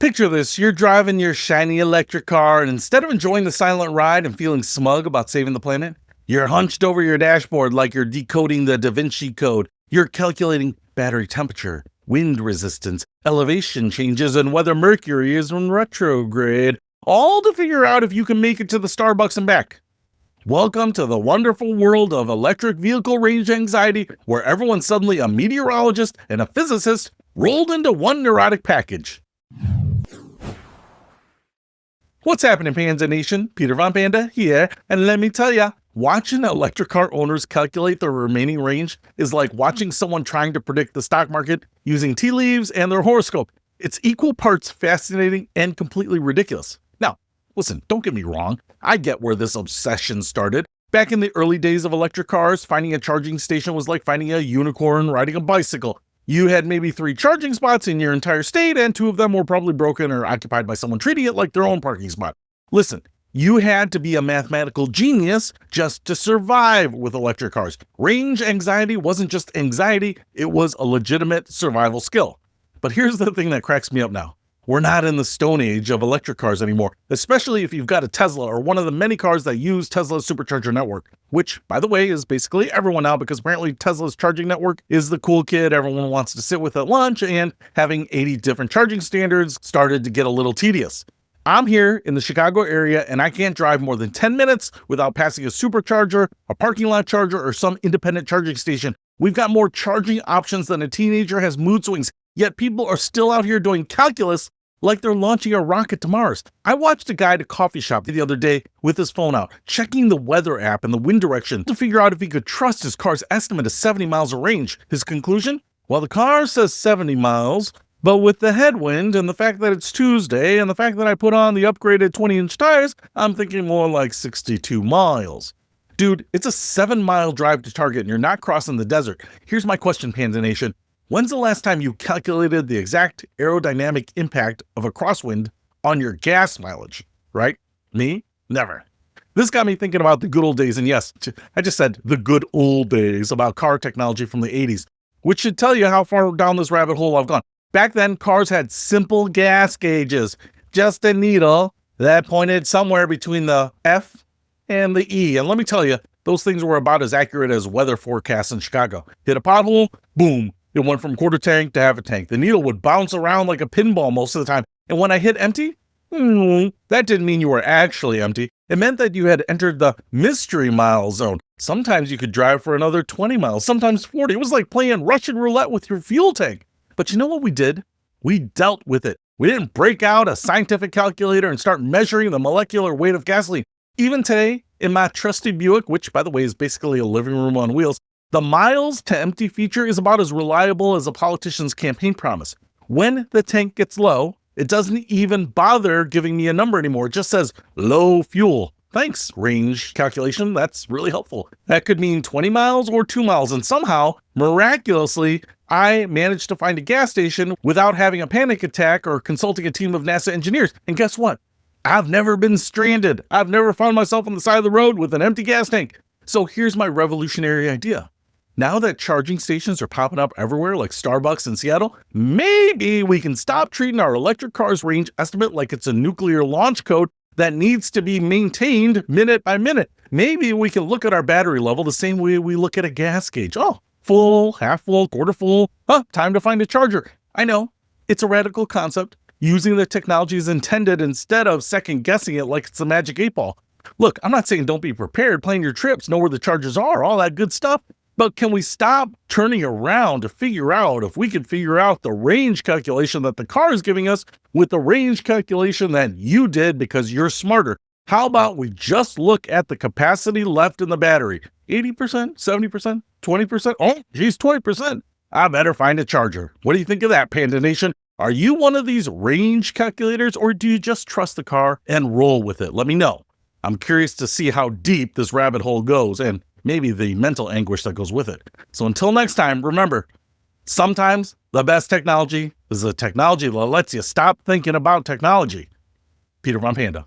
Picture this, you're driving your shiny electric car, and instead of enjoying the silent ride and feeling smug about saving the planet, you're hunched over your dashboard like you're decoding the Da Vinci Code. You're calculating battery temperature, wind resistance, elevation changes, and whether Mercury is in retrograde, all to figure out if you can make it to the Starbucks and back. Welcome to the wonderful world of electric vehicle range anxiety, where everyone's suddenly a meteorologist and a physicist rolled into one neurotic package. What's happening, Panda Nation? Peter Von Panda here, and let me tell ya, watching electric car owners calculate their remaining range is like watching someone trying to predict the stock market using tea leaves and their horoscope. It's equal parts fascinating and completely ridiculous. Now, listen, don't get me wrong, I get where this obsession started. Back in the early days of electric cars, finding a charging station was like finding a unicorn riding a bicycle. You had maybe 3 charging spots in your entire state, and 2 of them were probably broken or occupied by someone treating it like their own parking spot. Listen, you had to be a mathematical genius just to survive with electric cars. Range anxiety wasn't just anxiety, it was a legitimate survival skill. But here's the thing that cracks me up now. We're not in the stone age of electric cars anymore, especially if you've got a Tesla or one of the many cars that use Tesla's Supercharger network, which, by the way, is basically everyone now because apparently Tesla's charging network is the cool kid everyone wants to sit with at lunch, and having 80 different charging standards started to get a little tedious. I'm here in the Chicago area and I can't drive more than 10 minutes without passing a supercharger, a parking lot charger, or some independent charging station. We've got more charging options than a teenager has mood swings, yet people are still out here doing calculus like they're launching a rocket to Mars. I watched a guy at a coffee shop the other day with his phone out, checking the weather app and the wind direction to figure out if he could trust his car's estimate of 70 miles of range. His conclusion? Well, the car says 70 miles, but with the headwind and the fact that it's Tuesday and the fact that I put on the upgraded 20-inch tires, I'm thinking more like 62 miles. Dude, it's a 7-mile drive to Target and you're not crossing the desert. Here's my question, Panda Nation. When's the last time you calculated the exact aerodynamic impact of a crosswind on your gas mileage, right? Me? Never. This got me thinking about the good old days, and yes, I just said the good old days about car technology from the 80s, which should tell you how far down this rabbit hole I've gone. Back then, cars had simple gas gauges, just a needle that pointed somewhere between the F and the E. And let me tell you, those things were about as accurate as weather forecasts in Chicago. Hit a pothole, boom. It went from quarter tank to half a tank. The needle would bounce around like a pinball most of the time. And when I hit empty, that didn't mean you were actually empty. It meant that you had entered the mystery mile zone. Sometimes you could drive for another 20 miles, sometimes 40. It was like playing Russian roulette with your fuel tank. But you know what we did? We dealt with it. We didn't break out a scientific calculator and start measuring the molecular weight of gasoline. Even today, in my trusty Buick, which by the way is basically a living room on wheels, the miles to empty feature is about as reliable as a politician's campaign promise. When the tank gets low, it doesn't even bother giving me a number anymore. It just says low fuel. Thanks, range calculation. That's really helpful. That could mean 20 miles or 2 miles. And somehow, miraculously, I managed to find a gas station without having a panic attack or consulting a team of NASA engineers. And guess what? I've never been stranded. I've never found myself on the side of the road with an empty gas tank. So here's my revolutionary idea. Now that charging stations are popping up everywhere like Starbucks in Seattle, maybe we can stop treating our electric car's range estimate like it's a nuclear launch code that needs to be maintained minute by minute. Maybe we can look at our battery level the same way we look at a gas gauge. Oh, full, half full, quarter full. Time to find a charger. I know, it's a radical concept, using the technology as intended instead of second guessing it like it's a magic 8-ball. Look, I'm not saying don't be prepared, plan your trips, know where the chargers are, all that good stuff. But can we stop turning around to figure out if we can figure out the range calculation that the car is giving us with the range calculation that you did because you're smarter? How about we just look at the capacity left in the battery? 80%, 70%, 20%? Oh, geez, 20%. I better find a charger. What do you think of that, Panda Nation? Are you one of these range calculators, or do you just trust the car and roll with it? Let me know. I'm curious to see how deep this rabbit hole goes, and maybe the mental anguish that goes with it. So until next time, remember, sometimes the best technology is the technology that lets you stop thinking about technology. Peter Von Panda.